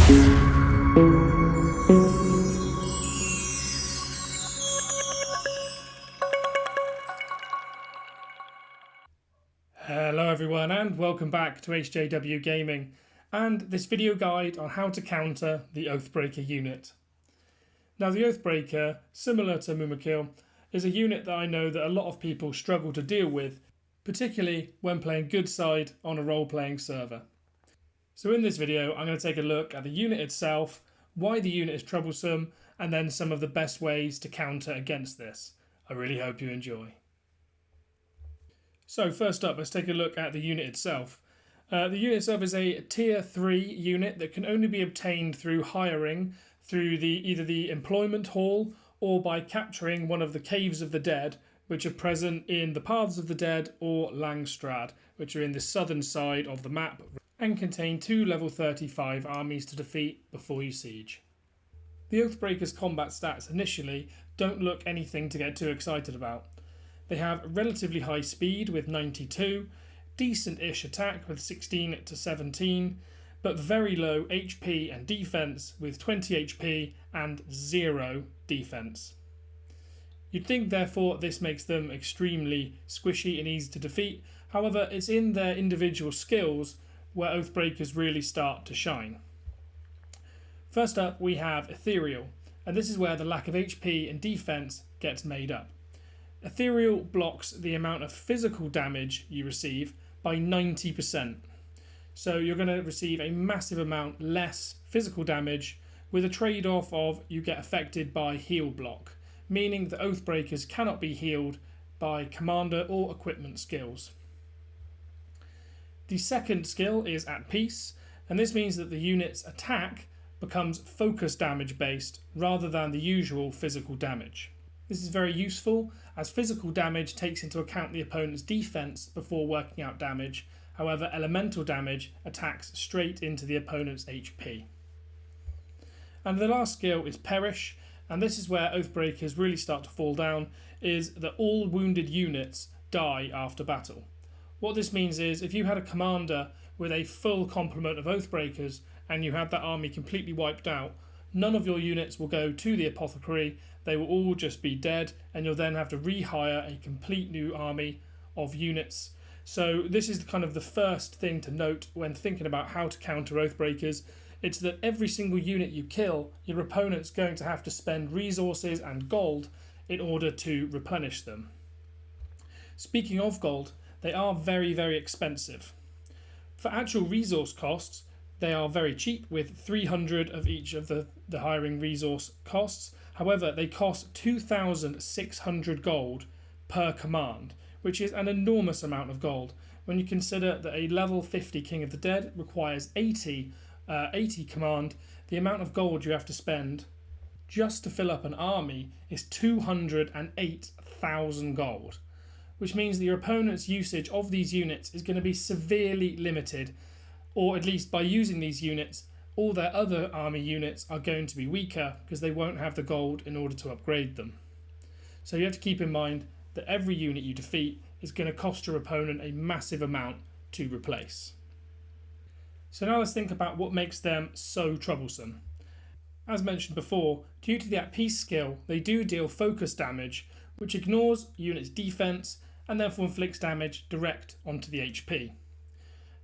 Hello everyone and welcome back to HJW Gaming and this video guide on how to counter the Oathbreaker unit. Now the Oathbreaker, similar to Mumakil, is a unit that I know that a lot of people struggle to deal with, particularly when playing good side on a role-playing server. So in this video I'm going to take a look at the unit itself, why the unit is troublesome, and then some of the best ways to counter against this. I really hope you enjoy. So first up, let's take a look at the unit itself. The unit itself is a tier 3 unit that can only be obtained through hiring through either the employment hall or by capturing one of the caves of the dead, which are present in the Paths of the Dead or Langstrad, which are in the southern side of the map and contain 2 level 35 armies to defeat before you siege. The Oathbreakers' combat stats initially don't look anything to get too excited about. They have relatively high speed with 92, decent-ish attack with 16 to 17, but very low HP and defense with 20 HP and 0 defense. You'd think therefore this makes them extremely squishy and easy to defeat, however it's in their individual skills where Oathbreakers really start to shine. First up we have Ethereal, and this is where the lack of HP and defense gets made up. Ethereal blocks the amount of physical damage you receive by 90%. So you're going to receive a massive amount less physical damage with a trade-off of you get affected by heal block, meaning that Oathbreakers cannot be healed by commander or equipment skills. The second skill is At Peace, and this means that the unit's attack becomes focus damage based rather than the usual physical damage. This is very useful as physical damage takes into account the opponent's defense before working out damage, however elemental damage attacks straight into the opponent's HP. And the last skill is Perish, and this is where Oathbreakers really start to fall down, is that all wounded units die after battle. What this means is if you had a commander with a full complement of Oathbreakers and you had that army completely wiped out, none of your units will go to the apothecary, they will all just be dead and you'll then have to rehire a complete new army of units. So this is kind of the first thing to note when thinking about how to counter Oathbreakers. It's that every single unit you kill, your opponent's going to have to spend resources and gold in order to replenish them. Speaking of gold, they are very, very expensive. For actual resource costs, they are very cheap with 300 of each of the hiring resource costs. However, they cost 2,600 gold per command, which is an enormous amount of gold when you consider that a level 50 King of the Dead requires 80 command. The amount of gold you have to spend just to fill up an army is 208,000 gold, which means that your opponent's usage of these units is going to be severely limited, or at least by using these units all their other army units are going to be weaker because they won't have the gold in order to upgrade them. So you have to keep in mind that every unit you defeat is going to cost your opponent a massive amount to replace. So now let's think about what makes them so troublesome. As mentioned before, due to the At Peace skill, they do deal focus damage, which ignores unit's defense and therefore inflicts damage direct onto the HP.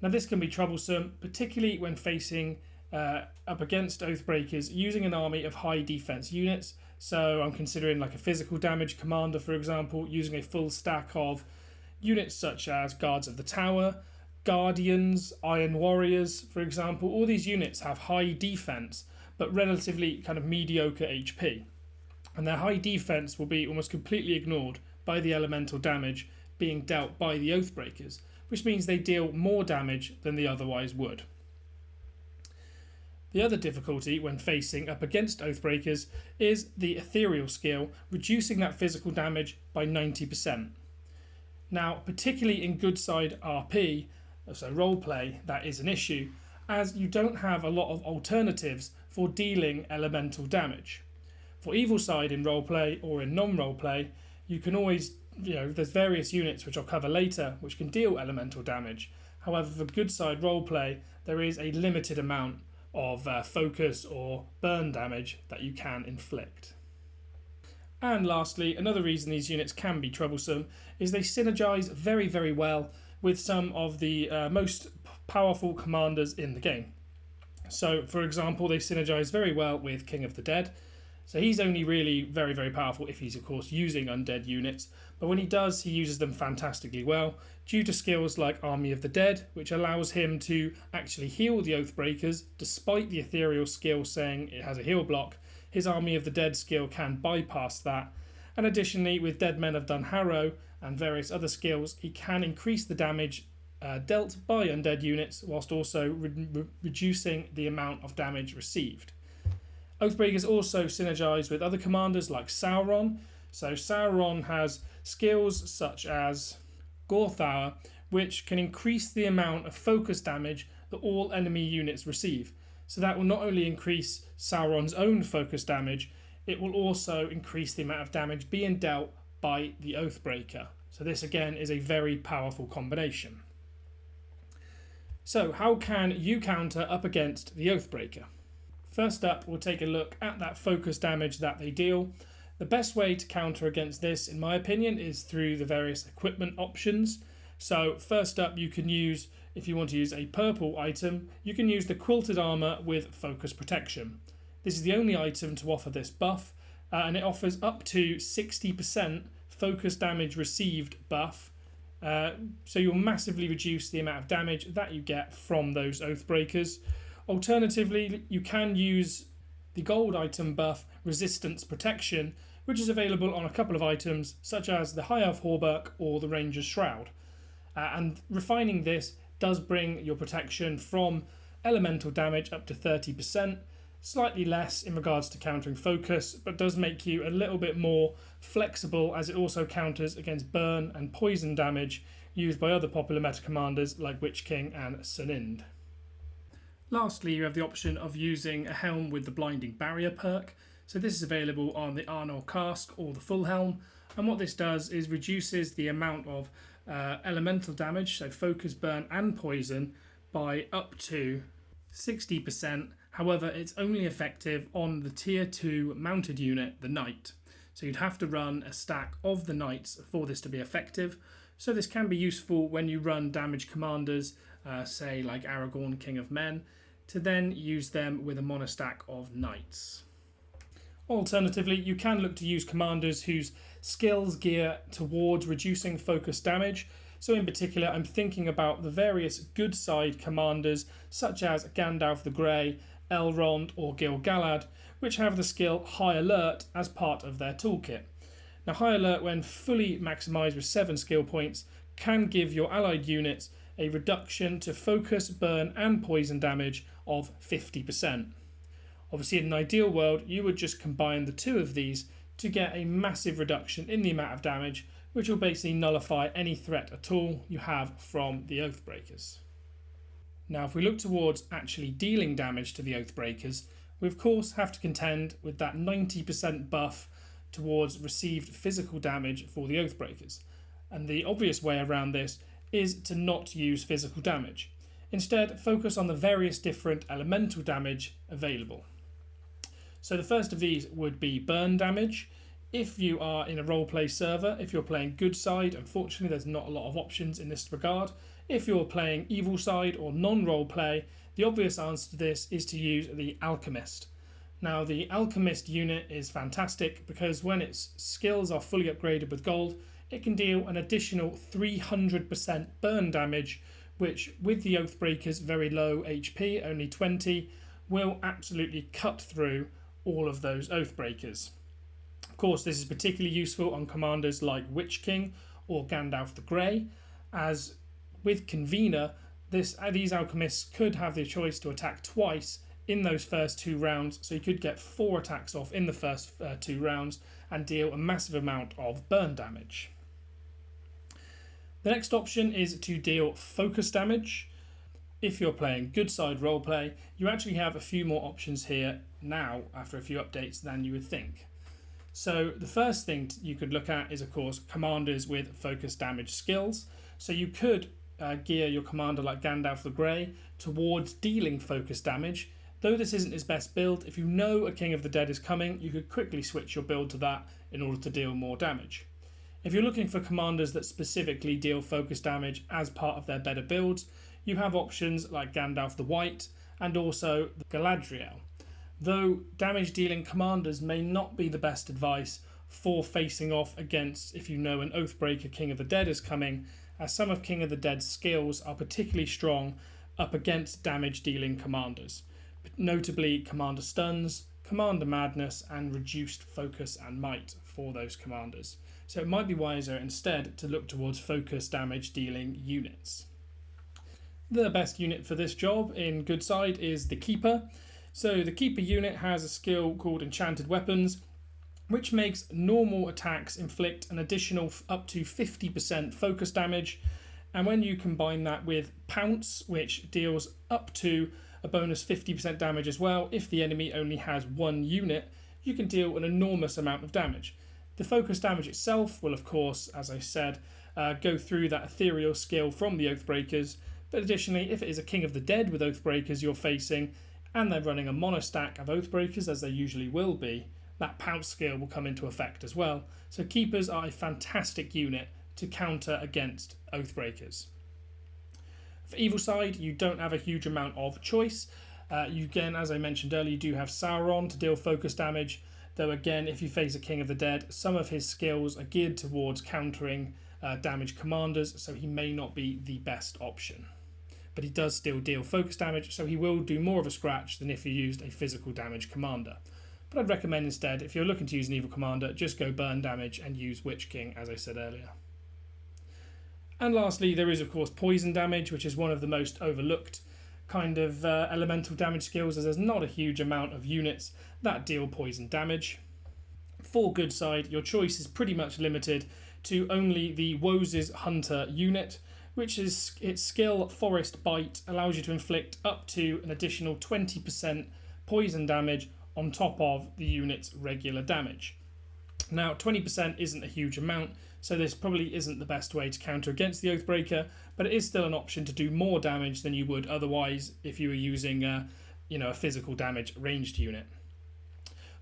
Now this can be troublesome, particularly when facing up against Oathbreakers using an army of high defense units. So I'm considering like a physical damage commander, for example, using a full stack of units such as Guards of the Tower, Guardians, Iron Warriors, for example. All these units have high defense but relatively kind of mediocre HP, and their high defense will be almost completely ignored by the elemental damage being dealt by the Oathbreakers, which means they deal more damage than they otherwise would. The other difficulty when facing up against Oathbreakers is the Ethereal skill, reducing that physical damage by 90%. Now, particularly in good side RP, so roleplay, that is an issue, as you don't have a lot of alternatives for dealing elemental damage. For evil side in roleplay or in non-roleplay, you can always, there's various units which I'll cover later which can deal elemental damage. However, for good side roleplay, there is a limited amount of focus or burn damage that you can inflict. And lastly, another reason these units can be troublesome is they synergize very, very well with some of the most powerful commanders in the game. So, for example, they synergize very well with King of the Dead. So he's only really very, very powerful if he's, of course, using undead units. But when he does, he uses them fantastically well due to skills like Army of the Dead, which allows him to actually heal the Oathbreakers. Despite the ethereal skill saying it has a heal block, his Army of the Dead skill can bypass that. And additionally, with Dead Men Have Done Harrow and various other skills, he can increase the damage dealt by undead units whilst also reducing the amount of damage received. Oathbreakers also synergize with other commanders like Sauron. So Sauron has skills such as Gorthour, which can increase the amount of focus damage that all enemy units receive. So that will not only increase Sauron's own focus damage, it will also increase the amount of damage being dealt by the Oathbreaker. So this again is a very powerful combination. So how can you counter up against the Oathbreaker? First up, we'll take a look at that focus damage that they deal. The best way to counter against this, in my opinion, is through the various equipment options. So first up, you can use, if you want to use a purple item, you can use the Quilted Armour with Focus Protection. This is the only item to offer this buff, and it offers up to 60% focus damage received buff. So you'll massively reduce the amount of damage that you get from those Oathbreakers. Alternatively, you can use the gold item buff Resistance Protection, which is available on a couple of items such as the High Elf Hauberk or the Ranger's Shroud. And refining this does bring your protection from elemental damage up to 30%, slightly less in regards to countering focus, but does make you a little bit more flexible as it also counters against burn and poison damage used by other popular meta commanders like Witch King and Sunind. Lastly, you have the option of using a helm with the Blinding Barrier perk. So this is available on the Arnor Casque or the Full Helm, and what this does is reduces the amount of elemental damage, so focus, burn and poison, by up to 60%. However, it's only effective on the tier 2 mounted unit, the Knight. So you'd have to run a stack of the Knights for this to be effective. So this can be useful when you run damage commanders, say like Aragorn, King of Men, to then use them with a monostack of Knights. Alternatively, you can look to use commanders whose skills gear towards reducing focus damage. So in particular, I'm thinking about the various good side commanders such as Gandalf the Grey, Elrond or Gil-galad, which have the skill High Alert as part of their toolkit. Now High Alert, when fully maximised with 7 skill points, can give your allied units a reduction to focus, burn and poison damage of 50%. Obviously in an ideal world you would just combine the two of these to get a massive reduction in the amount of damage, which will basically nullify any threat at all you have from the Oathbreakers. Now if we look towards actually dealing damage to the Oathbreakers, we of course have to contend with that 90% buff towards received physical damage for the Oathbreakers. And the obvious way around this is to not use physical damage. Instead, focus on the various different elemental damage available. So the first of these would be burn damage. If you are in a roleplay server, if you're playing good side, unfortunately there's not a lot of options in this regard. If you're playing evil side or non-roleplay, the obvious answer to this is to use the Alchemist. Now the Alchemist unit is fantastic because when its skills are fully upgraded with gold, it can deal an additional 300% burn damage, which with the Oathbreakers very low HP, only 20, will absolutely cut through all of those Oathbreakers. Of course, this is particularly useful on commanders like Witch King or Gandalf the Grey, as with Convener, these Alchemists could have the choice to attack twice in those first 2 rounds, so you could get 4 attacks off in the first 2 rounds and deal a massive amount of burn damage. The next option is to deal focus damage. If you're playing good side roleplay, you actually have a few more options here now after a few updates than you would think. So the first thing you could look at is of course commanders with focus damage skills. So you could gear your commander like Gandalf the Grey towards dealing focus damage. Though this isn't his best build, if you know a King of the Dead is coming, you could quickly switch your build to that in order to deal more damage. If you're looking for commanders that specifically deal focus damage as part of their better builds, you have options like Gandalf the White and also Galadriel. Though damage dealing commanders may not be the best advice for facing off against if you know an Oathbreaker King of the Dead is coming, as some of King of the Dead's skills are particularly strong up against damage dealing commanders, notably Commander Stuns, Commander Madness and reduced focus and might for those commanders. So it might be wiser instead to look towards focus damage dealing units. The best unit for this job in good side is the Keeper. So the Keeper unit has a skill called Enchanted Weapons, which makes normal attacks inflict an additional up to 50% focus damage. And when you combine that with Pounce, which deals up to a bonus 50% damage as well, if the enemy only has one unit, you can deal an enormous amount of damage. The focus damage itself will, of course, as I said, go through that ethereal skill from the Oathbreakers, but additionally, if it is a King of the Dead with Oathbreakers you're facing, and they're running a monostack of Oathbreakers, as they usually will be, that Pounce skill will come into effect as well. So Keepers are a fantastic unit to counter against Oathbreakers. For evil side, you don't have a huge amount of choice. You again, as I mentioned earlier, you do have Sauron to deal focus damage, though again, if you face a King of the Dead, some of his skills are geared towards countering damage commanders, so he may not be the best option. But he does still deal focus damage, so he will do more of a scratch than if you used a physical damage commander. But I'd recommend instead, if you're looking to use an evil commander, just go burn damage and use Witch King, as I said earlier. And lastly, there is of course poison damage, which is one of the most overlooked kind of elemental damage skills, as there's not a huge amount of units that deal poison damage. For good side, your choice is pretty much limited to only the Woes' Hunter unit, which is its skill Forest Bite allows you to inflict up to an additional 20% poison damage on top of the unit's regular damage. Now 20% isn't a huge amount, so this probably isn't the best way to counter against the Oathbreaker, but it is still an option to do more damage than you would otherwise if you were using a physical damage ranged unit.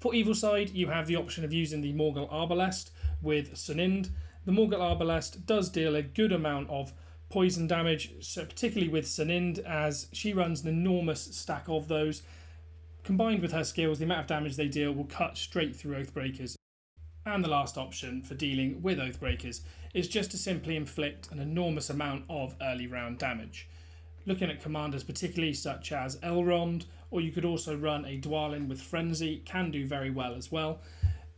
For evil side, you have the option of using the Morgul Arbalest with Sunind. The Morgul Arbalest does deal a good amount of poison damage, so particularly with Sunind, as she runs an enormous stack of those. Combined with her skills, the amount of damage they deal will cut straight through Oathbreakers. And the last option for dealing with Oathbreakers is just to simply inflict an enormous amount of early round damage. Looking at commanders particularly such as Elrond, or you could also run a Dwalin with Frenzy, can do very well as well.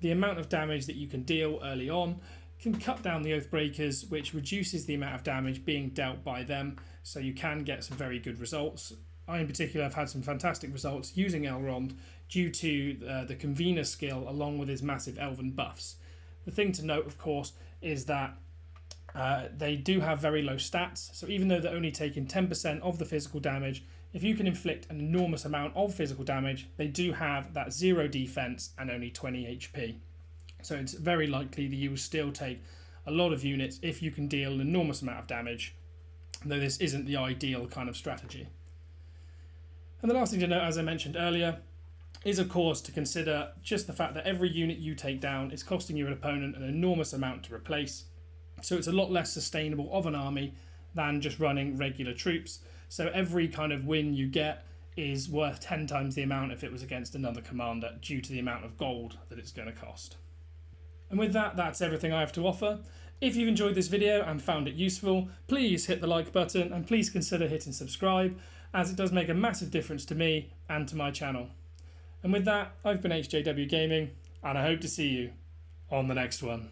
The amount of damage that you can deal early on can cut down the Oathbreakers, which reduces the amount of damage being dealt by them, so you can get some very good results. I in particular have had some fantastic results using Elrond due to the Convener skill along with his massive elven buffs. The thing to note, of course, is that they do have very low stats, so even though they're only taking 10% of the physical damage, if you can inflict an enormous amount of physical damage, they do have that 0 defense and only 20 HP. So it's very likely that you will still take a lot of units if you can deal an enormous amount of damage, though this isn't the ideal kind of strategy. And the last thing to note, as I mentioned earlier, is of course to consider just the fact that every unit you take down is costing your opponent an enormous amount to replace. So it's a lot less sustainable of an army than just running regular troops. So every kind of win you get is worth 10 times the amount if it was against another commander due to the amount of gold that it's going to cost. And with that, that's everything I have to offer. If you've enjoyed this video and found it useful, please hit the like button and please consider hitting subscribe, as it does make a massive difference to me and to my channel. And with that, I've been HJW Gaming, and I hope to see you on the next one.